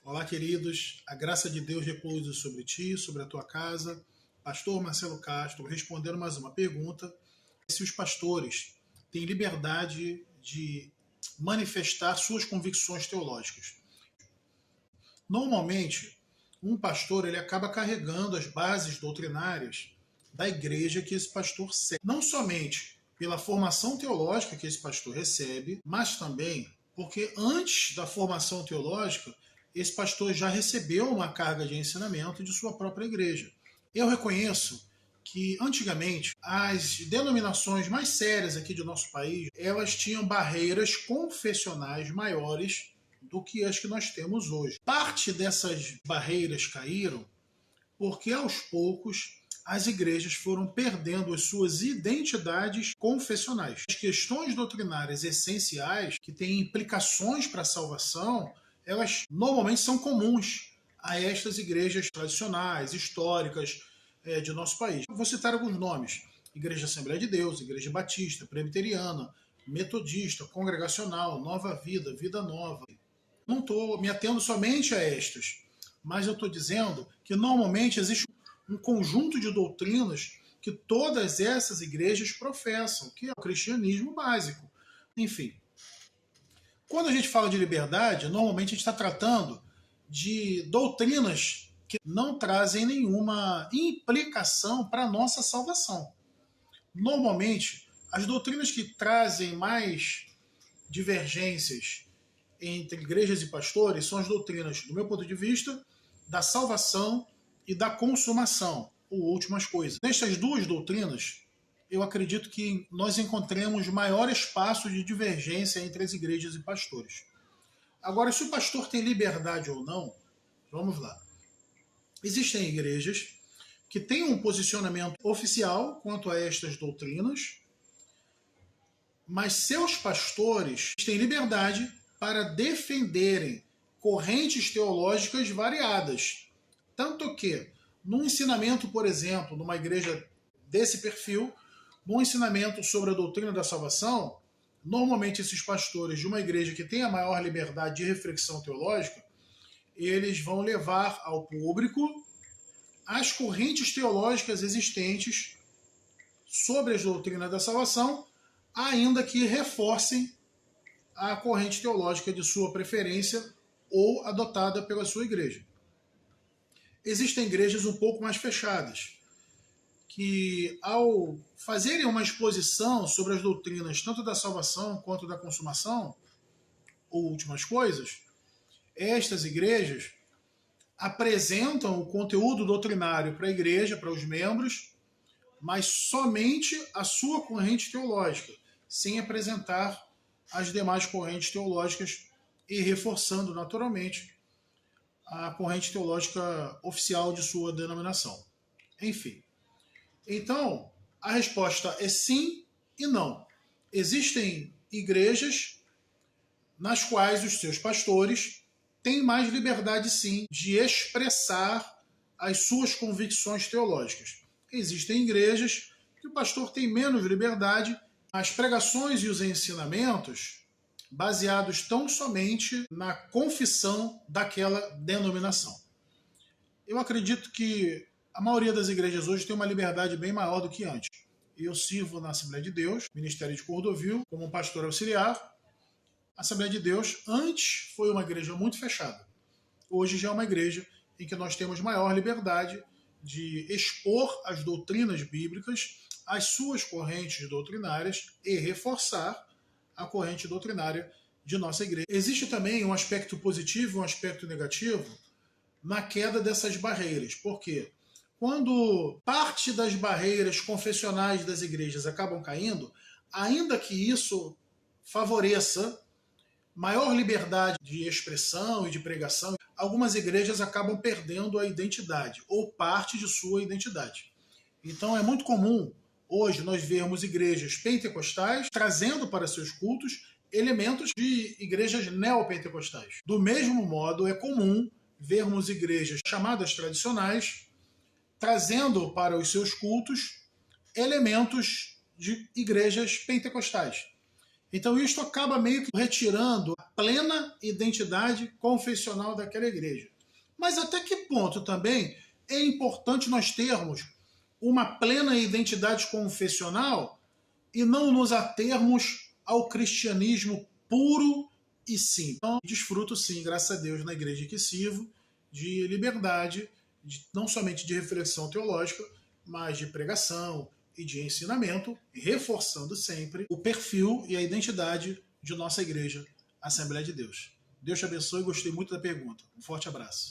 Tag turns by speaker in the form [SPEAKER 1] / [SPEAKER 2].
[SPEAKER 1] Olá, queridos. A graça de Deus repousa sobre ti, sobre a tua casa. Pastor Marcelo Castro, respondendo mais uma pergunta. Se os pastores têm liberdade de manifestar suas convicções teológicas. Normalmente, um pastor ele acaba carregando as bases doutrinárias da igreja que esse pastor segue. Não somente pela formação teológica que esse pastor recebe, mas também porque antes da formação teológica, esse pastor já recebeu uma carga de ensinamento de sua própria igreja. Eu reconheço que antigamente as denominações mais sérias aqui do nosso país, elas tinham barreiras confessionais maiores do que as que nós temos hoje. Parte dessas barreiras caíram porque aos poucos as igrejas foram perdendo as suas identidades confessionais. As questões doutrinárias essenciais que têm implicações para a salvação, elas normalmente são comuns a estas igrejas tradicionais, históricas de nosso país. Vou citar alguns nomes: Igreja Assembleia de Deus, Igreja Batista, Presbiteriana, Metodista, Congregacional, Nova Vida, Vida Nova. Não estou me atendo somente a estas, mas eu estou dizendo que normalmente existe um conjunto de doutrinas que todas essas igrejas professam, que é o cristianismo básico. Enfim, quando a gente fala de liberdade, normalmente a gente está tratando de doutrinas que não trazem nenhuma implicação para a nossa salvação. Normalmente, as doutrinas que trazem mais divergências entre igrejas e pastores são as doutrinas, do meu ponto de vista, da salvação e da consumação, ou últimas coisas. Nestas duas doutrinas, eu acredito que nós encontremos maior espaço de divergência entre as igrejas e pastores. Agora, se o pastor tem liberdade ou não, vamos lá. Existem igrejas que têm um posicionamento oficial quanto a estas doutrinas, mas seus pastores têm liberdade para defenderem correntes teológicas variadas. Tanto que, num ensinamento, por exemplo, numa igreja desse perfil, num ensinamento sobre a doutrina da salvação, normalmente esses pastores de uma igreja que tem a maior liberdade de reflexão teológica, eles vão levar ao público as correntes teológicas existentes sobre as doutrinas da salvação, ainda que reforcem a corrente teológica de sua preferência ou adotada pela sua igreja. Existem igrejas um pouco mais fechadas, que ao fazerem uma exposição sobre as doutrinas tanto da salvação quanto da consumação, ou últimas coisas, estas igrejas apresentam o conteúdo doutrinário para a igreja, para os membros, mas somente a sua corrente teológica, sem apresentar as demais correntes teológicas e reforçando naturalmente a corrente teológica oficial de sua denominação. Enfim. Então, a resposta é sim e não. Existem igrejas nas quais os seus pastores têm mais liberdade, sim, de expressar as suas convicções teológicas. Existem igrejas que o pastor tem menos liberdade. As pregações e os ensinamentos baseados tão somente na confissão daquela denominação. Eu acredito que a maioria das igrejas hoje tem uma liberdade bem maior do que antes. Eu sirvo na Assembleia de Deus, Ministério de Cordovil, como um pastor auxiliar. A Assembleia de Deus antes foi uma igreja muito fechada. Hoje já é uma igreja em que nós temos maior liberdade de expor as doutrinas bíblicas, as suas correntes doutrinárias e reforçar a corrente doutrinária de nossa igreja. Existe também um aspecto positivo e um aspecto negativo na queda dessas barreiras. Por quê? Quando parte das barreiras confessionais das igrejas acabam caindo, ainda que isso favoreça maior liberdade de expressão e de pregação, algumas igrejas acabam perdendo a identidade, ou parte de sua identidade. Então é muito comum hoje nós vermos igrejas pentecostais trazendo para seus cultos elementos de igrejas neopentecostais. Do mesmo modo, é comum vermos igrejas chamadas tradicionais trazendo para os seus cultos elementos de igrejas pentecostais. Então isto acaba meio que retirando a plena identidade confessional daquela igreja. Mas até que ponto também é importante nós termos uma plena identidade confessional e não nos atermos ao cristianismo puro e simples? Então, desfruto sim, graças a Deus, na igreja que sirvo, de liberdade, não somente de reflexão teológica, mas de pregação e de ensinamento, reforçando sempre o perfil e a identidade de nossa igreja, Assembleia de Deus. Deus te abençoe, gostei muito da pergunta. Um forte abraço.